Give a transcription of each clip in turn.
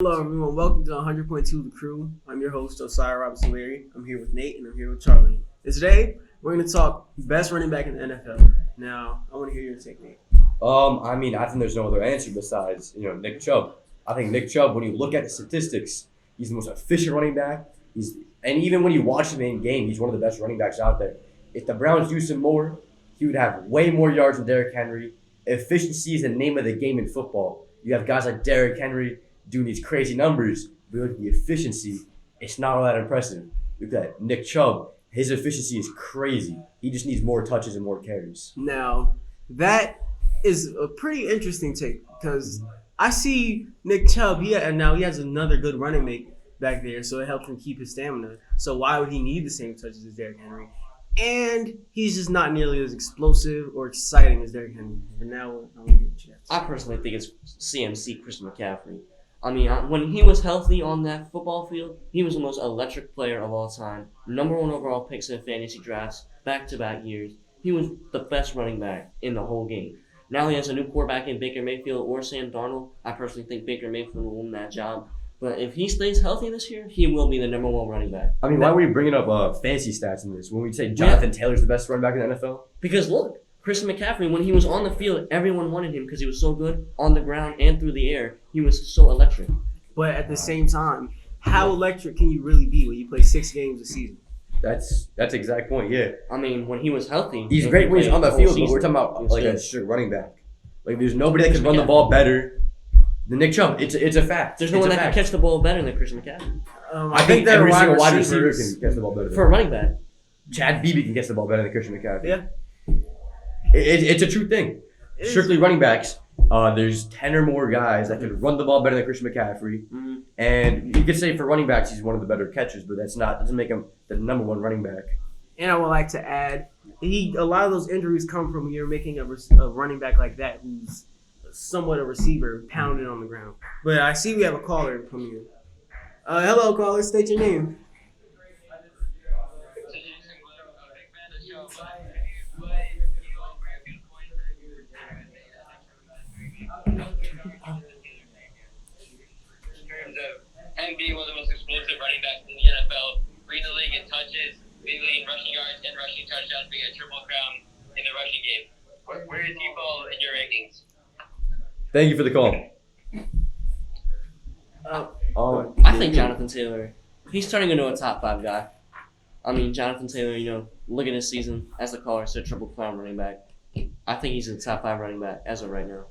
Hello, everyone. Welcome to 100.2 The Crew. I'm your host, Osiah Robinson Leary. I'm here with Nate, and I'm here with Charlie. And today, we're going to talk best running back in the NFL. Now, I want to hear your take, Nate. I think there's no other answer besides, Nick Chubb. I think Nick Chubb, when you look at the statistics, he's the most efficient running back. And even when you watch him in game, he's one of the best running backs out there. If the Browns used him more, he would have way more yards than Derrick Henry. Efficiency is the name of the game in football. You have guys like Derrick Henry doing these crazy numbers, but look at the efficiency, it's not all that impressive. Look at Nick Chubb. His efficiency is crazy. He just needs more touches and more carries. Now, that is a pretty interesting take because I see Nick Chubb, and now he has another good running mate back there, so it helps him keep his stamina. So why would he need the same touches as Derrick Henry? And he's just not nearly as explosive or exciting as Derrick Henry. And now I want to hear what you have to say. I personally think it's CMC, Christian McCaffrey. When he was healthy on that football field, he was the most electric player of all time. Number one overall picks in fantasy drafts, back-to-back years. He was the best running back in the whole game. Now he has a new quarterback in Baker Mayfield or Sam Darnold. I personally think Baker Mayfield will win that job. But if he stays healthy this year, he will be the number one running back. Why are we bringing up fancy stats in this? When we say Jonathan Taylor's the best running back in the NFL? Because look, Christian McCaffrey, when he was on the field, everyone wanted him because he was so good on the ground and through the air. He was so electric. But at the same time, how electric can you really be when you play 6 games a season? That's the exact point, yeah. When he was healthy. He's great when he's on the field, but we're talking about like a strict running back. Like there's nobody that can run the ball better than Nick Chubb. It's a fact. There's no one that can catch the ball better than Christian McCaffrey. I think every single wide receiver can catch the ball better. For a running back. Chad Beebe can catch the ball better than Christian McCaffrey. Yeah. It's a true thing. Strictly running backs, there's 10 or more guys that can run the ball better than Christian McCaffrey. Mm-hmm. And you could say for running backs, he's one of the better catchers, but doesn't make him the number one running back. And I would like to add, a lot of those injuries come from you're making a running back like that who's somewhat a receiver pounding on the ground. But I see we have a caller from you. Hello, caller. State your name. Him being one of the most explosive running backs in the NFL, lead the league in touches, lead the league in rushing yards and rushing touchdowns, being a triple crown in the rushing game. Where does he fall in your rankings? Thank you for the call. I think Jonathan Taylor, he's turning into a top 5 guy. Jonathan Taylor, look at his season, as the caller said, triple crown running back. I think he's a top 5 running back as of right now.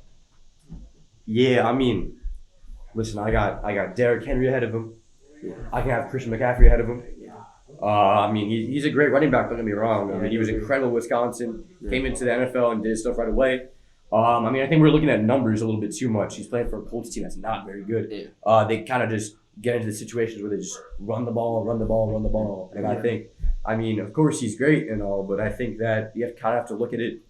Yeah, listen, I got Derrick Henry ahead of him. I can have Christian McCaffrey ahead of him. He's a great running back, don't get me wrong. He was incredible at Wisconsin, came into the NFL and did his stuff right away. I think we're looking at numbers a little bit too much. He's playing for a Colts team that's not very good. Yeah. They kind of just get into the situations where they just run the ball. And I think, of course he's great and all, but I think that you have to look at it,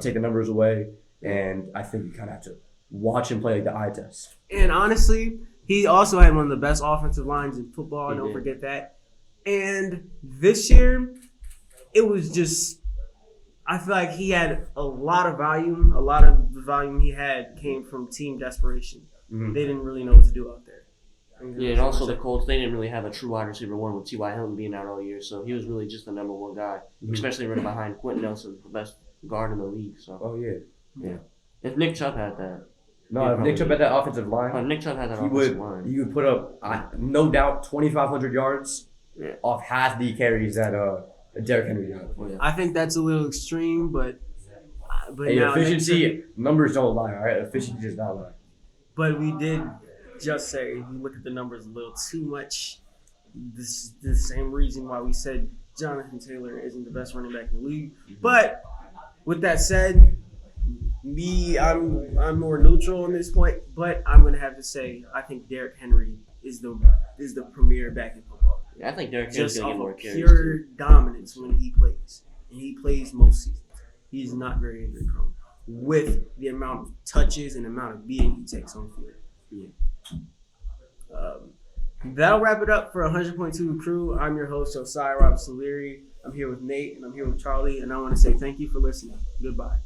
take the numbers away, and I think you kind of have to watch him play like the eye test. And honestly, he also had one of the best offensive lines in football. Don't forget that. And this year, it was just, I feel like he had a lot of volume. A lot of the volume he had came from team desperation. Mm-hmm. They didn't really know what to do out there. Yeah, and also the Colts, they didn't really have a true wide receiver one with T.Y. Hilton being out all year. So he was really just the number one guy, especially running behind Quentin Nelson, the best guard in the league. So. Oh, yeah. If Nick Chubb had that. No, if Nick Chubb had that offensive line, Nick Chubb had that offensive line. He would put up, no doubt, 2,500 yards off half the carries that Derrick Henry did. Yeah. I think that's a little extreme, but now efficiency, numbers don't lie, all right? Efficiency does not lie. But we did just say, if you look at the numbers a little too much, this is the same reason why we said Jonathan Taylor isn't the best running back in the league. Mm-hmm. But with that said, I'm more neutral on this point, but I'm gonna have to say I think Derrick Henry is the premier back in football. Yeah, I think Derrick Henry's gonna get more carries. Pure dominance when he plays, and he plays most seasons. He's not very injury prone with the amount of touches and amount of beating he takes on the field. Yeah. That'll wrap it up for 100.2 Crew. I'm your host, Osiah Robinson Leary. I'm here with Nate, and I'm here with Charlie, and I want to say thank you for listening. Goodbye.